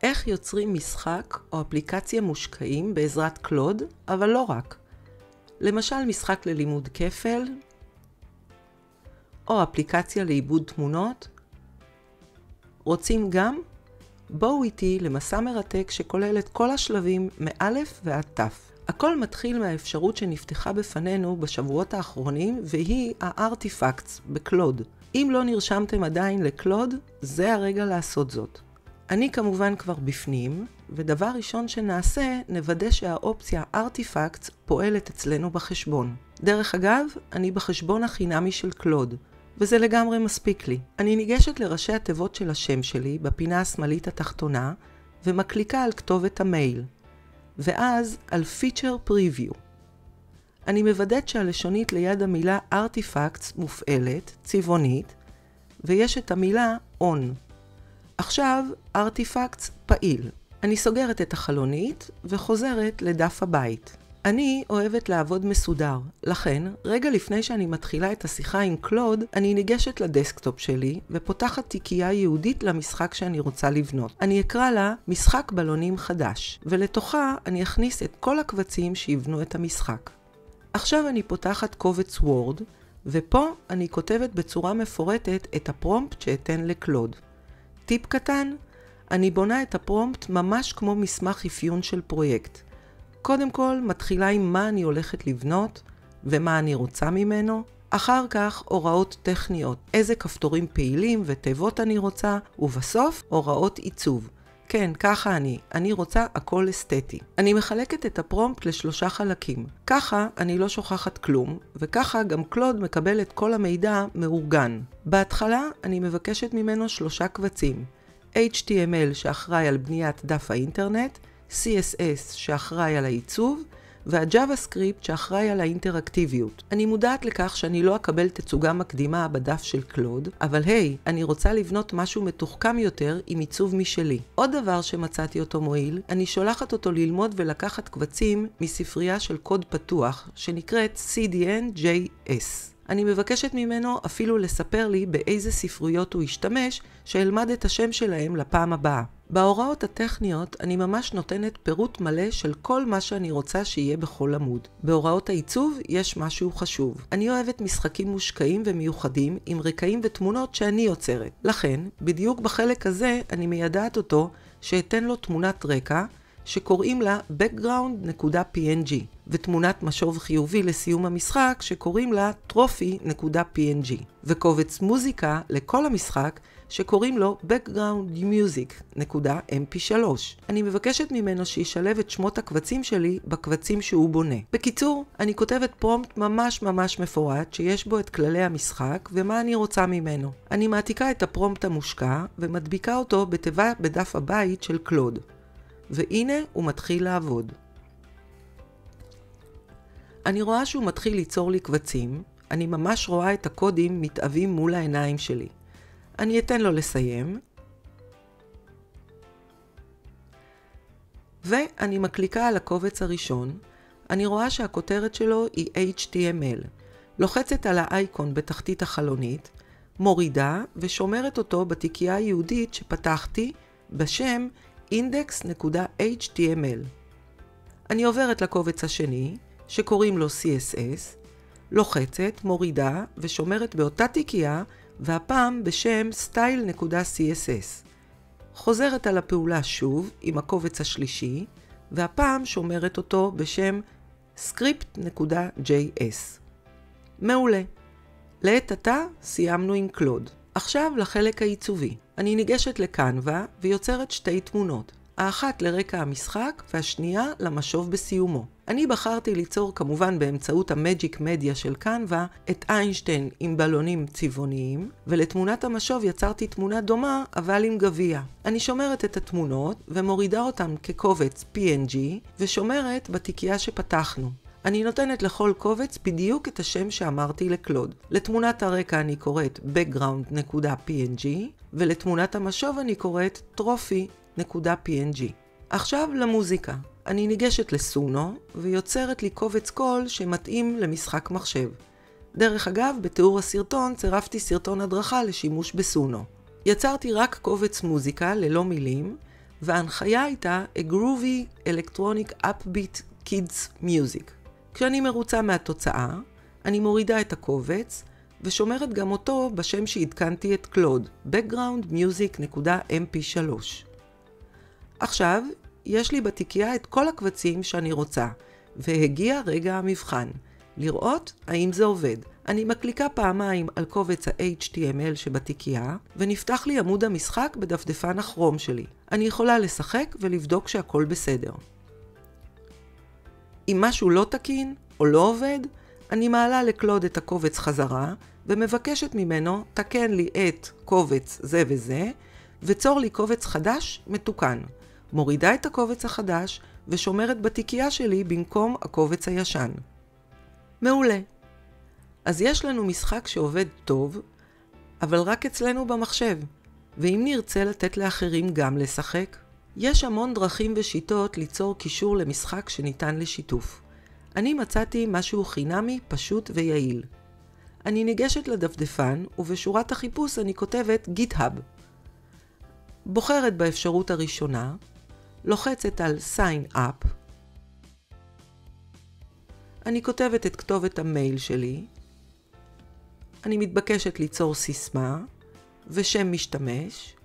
איך יוצרים משחק או אפליקציה מושקעים בעזרת קלוד, אבל לא רק. למשל משחק ללימוד כפל, או אפליקציה לעיבוד תמונות. רוצים גם? בואו איתי למסע מרתק שכולל את כל השלבים מאלף ועד תף. הכל מתחיל מהאפשרות שנפתחה בפנינו בשבועות האחרונים, והיא הארטיפקטס בקלוד. אם לא נרשמתם עדיין לקלוד, זה הרגע לעשות זאת. אני כמובן כבר בפנים, ודבר ראשון שנעשה, נוודא שהאופציה ארטיפקטס פועלת אצלנו בחשבון. דרך אגב, אני בחשבון החינמי של קלוד, וזה לגמרי מספיק לי. אני ניגשת לראשי התיבות של השם שלי בפינה השמאלית התחתונה, ומקליקה על כתובת המייל, ואז על Feature Preview. אני מוודאת שהלשונית ליד המילה Artifacts מופעלת, צבעונית, ויש את המילה On. עכשיו Artifacts פעיל. אני סוגרת את החלונית וחוזרת לדף הבית. אני אוהבת לעבוד מסודר, לכן רגע לפני שאני מתחילה את השיחה עם קלוד, אני ניגשת לדסקטופ שלי ופותחת תיקייה ייעודית למשחק שאני רוצה לבנות. אני אקרא לה משחק בלונים חדש, ולתוכה אני אכניס את כל הקבצים שיבנו את המשחק. עכשיו אני פותחת קובץ וורד, ופה אני כותבת בצורה מפורטת את הפרומפט שאתן לקלוד. טיפ קטן, אני בונה את הפרומפט ממש כמו מסמך אפיון של פרויקט. קודם כל מתחילה עם מה אני הולכת לבנות ומה אני רוצה ממנו, אחר כך הוראות טכניות, איזה כפתורים פעילים ותיבות אני רוצה, ובסוף הוראות עיצוב. כן, ככה אני רוצה הכל אסתטי. אני מחלקת את הפרומפט לשלושה חלקים. ככה אני לא שוכחת כלום, וככה גם קלוד מקבל את כל המידע מאורגן. בהתחלה אני מבקשת ממנו 3 קבצים. HTML שאחראי על בניית דף האינטרנט, CSS שאחראי על העיצוב, והJavaScript שאחראי על האינטראקטיביות. אני מודעת לכך שאני לא אקבל תצוגה מקדימה בדף של קלוד, אבל היי, אני רוצה לבנות משהו מתוחכם יותר עם עיצוב משלי. עוד דבר שמצאתי אותו מועיל, אני שולחת אותו ללמוד ולקחת קבצים מספרייה של קוד פתוח, שנקראת CDN.js. אני מבקשת ממנו אפילו לספר לי באיזה ספריות הוא ישתמש, שאלמד את השם שלהם לפעם הבאה. בהוראות הטכניות אני ממש נותנת פירוט מלא של כל מה שאני רוצה שיהיה בכל עמוד. בהוראות העיצוב יש משהו חשוב. אני אוהבת משחקים מושקעים ומיוחדים עם רקעים ותמונות שאני יוצרת. לכן, בדיוק בחלק הזה אני מיידעת אותו שאתן לו תמונת רקע שקוראים לה background.png ותמונת משוב חיובי לסיום המשחק שקוראים לה trophy.png וקובץ מוזיקה לכל המשחק שקוראים לו backgroundmusic.mp3. אני מבקשת ממנו שישלב את שמות הקבצים שלי בקבצים שהוא בונה. בקיצור, אני כותבת פרומפט ממש מפורט שיש בו את כללי המשחק ומה אני רוצה ממנו. אני מעתיקה את הפרומפט המושקע ומדביקה אותו בתיבה בדף הבית של קלוד. והנה הוא מתחיל לעבוד. אני רואה שהוא מתחיל ליצור לי קבצים, אני ממש רואה את הקודים מתאבים מול העיניים שלי. אני אתן לו לסיים, ואני מקליקה על הקובץ הראשון, אני רואה שהכותרת שלו היא HTML. לוחצת על האייקון בתחתית החלונית, מורידה ושומרת אותו בתיקייה היהודית שפתחתי בשם index.html. אני עוברת לקובץ השני, שקוראים לו CSS, לוחצת, מורידה ושומרת באותה תיקייה, והפעם בשם style.css. חוזרת על הפעולה שוב עם הקובץ השלישי, והפעם שומרת אותו בשם script.js. מעולה. לעת עתה סיימנו עם קלוד. עכשיו לחלק העיצובי. אני ניגשת לקנווה ויוצרת 2 תמונות. האחת לרקע המשחק והשנייה למשוב בסיומו. אני בחרתי ליצור כמובן באמצעות המג'יק מדיה של קנווה את איינשטיין עם בלונים צבעוניים, ולתמונת המשוב יצרתי תמונה דומה אבל עם גביע. אני שומרת את התמונות ומורידה אותן כקובץ PNG ושומרת בתיקייה שפתחנו. אני נותנת לכל קובץ בדיוק את השם שאמרתי לקלוד. לתמונת הרקע אני קוראת background.png ולתמונת המשוב אני קוראת trophy.png. עכשיו למוזיקה. אני ניגשת לסונו ויוצרת לי קובץ קול שמתאים למשחק מחשב. דרך אגב, בתיאור הסרטון צירפתי סרטון הדרכה לשימוש בסונו. יצרתי רק קובץ מוזיקה ללא מילים, וההנחיה הייתה A Groovy Electronic Upbeat Kids Music. כשאני מרוצה מהתוצאה, אני מורידה את הקובץ, ושומרת גם אותו בשם שהתקנתי את קלוד, backgroundmusic.mp3. עכשיו, יש לי בתיקייה את כל הקבצים שאני רוצה, והגיע רגע המבחן, לראות האם זה עובד. אני מקליקה פעמיים על קובץ ה-HTML שבתיקייה, ונפתח לי עמוד המשחק בדפדפן הכרום שלי. אני יכולה לשחק ולבדוק שהכל בסדר. אם משהו לא תקין או לא עובד, אני מעלה לקלוד את הקובץ חזרה, ומבקשת ממנו, תקן לי את קובץ זה וזה, וצור לי קובץ חדש מתוקן. מורידה את הקובץ החדש, ושומרת בתיקייה שלי במקום הקובץ הישן. מעולה. אז יש לנו משחק שעובד טוב, אבל רק אצלנו במחשב. ואם נרצה לתת לאחרים גם לשחק, יש המון דרכים ושיטות ליצור קישור למשחק שניתן לשיתוף. אני מצאתי משהו חינמי, פשוט ויעיל. אני ניגשת לדפדפן, ובשורת החיפוש אני כותבת GitHub. בוחרת באפשרות הראשונה, לוחצת על Sign Up. אני כותבת את כתובת המייל שלי. אני מתבקשת ליצור סיסמה ושם משתמש.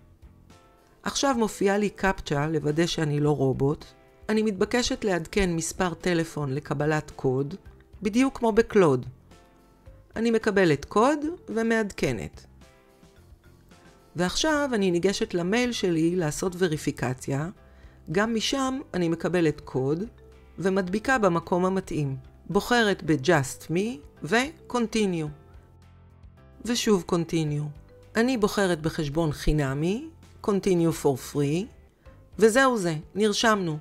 עכשיו מופיעה לי קפצ'ה לוודא שאני לא רובוט. אני מתבקשת לעדכן מספר טלפון לקבלת קוד, בדיוק כמו בקלוד. אני מקבלת קוד ומעדכנת. ועכשיו אני ניגשת למייל שלי לעשות וריפיקציה. גם משם אני מקבלת קוד ומדביקה במקום המתאים. בוחרת ב-Just Me ו-Continue. ושוב Continue. אני בוחרת בחשבון חינמי, Continue for free, וזהו זה, נרשמנו.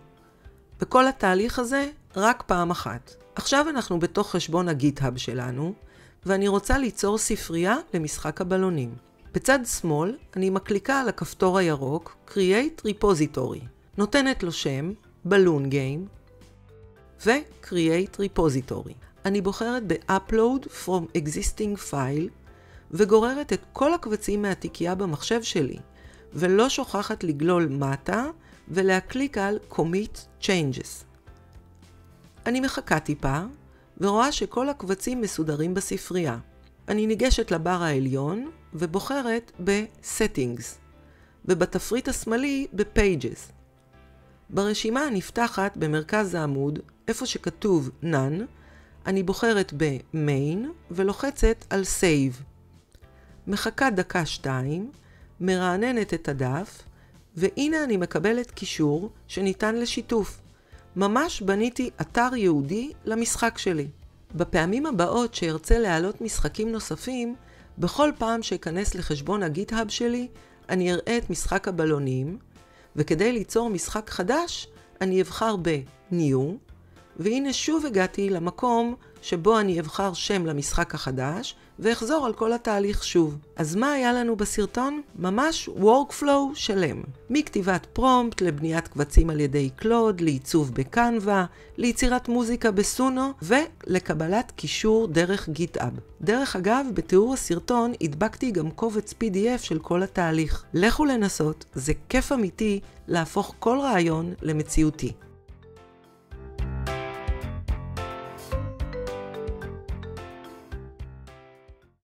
וכל התהליך הזה רק פעם אחת. עכשיו אנחנו בתוך חשבון הגיט-האב שלנו, ואני רוצה ליצור ספרייה למשחק הבלונים. בצד שמאל אני מקליקה על הכפתור הירוק Create Repository. נותנת לו שם, Balloon Game, ו-Create Repository. אני בוחרת ב-Upload from Existing File, וגוררת את כל הקבצים מהתיקייה במחשב שלי, ולא שוכחת לגלול מטה ולהקליק על Commit Changes. אני מחכה טיפה, ורואה שכל הקבצים מסודרים בספרייה. אני ניגשת לבר העליון, ובוחרת ב-Settings, ובתפריט השמאלי ב-Pages. ברשימה הנפתחת במרכז העמוד, איפה שכתוב None, אני בוחרת ב-Main ולוחצת על Save. מחכה דקה-שתיים, מרעננת את הדף, והנה אני מקבלת קישור שניתן לשיתוף. ממש בניתי אתר ייעודי למשחק שלי. בפעמים הבאות שארצה להעלות משחקים נוספים, בכל פעם שאכנס לחשבון הגיט-האב שלי, אני אראה את משחק הבלונים, וכדי ליצור משחק חדש, אני אבחר ב-New, והנה שוב הגעתי למקום שבו אני אבחר שם למשחק החדש, ואחזור על כל התהליך שוב. אז מה היה לנו בסרטון? ממש workflow שלם. מכתיבת פרומפט לבניית קבצים על ידי קלוד, לעיצוב בקנווה, ליצירת מוזיקה בסונו, ולקבלת קישור דרך גיט-האב. דרך אגב, בתיאור הסרטון הדבקתי גם קובץ PDF של כל התהליך. לכו לנסות, זה כיף אמיתי להפוך כל רעיון למציאותי.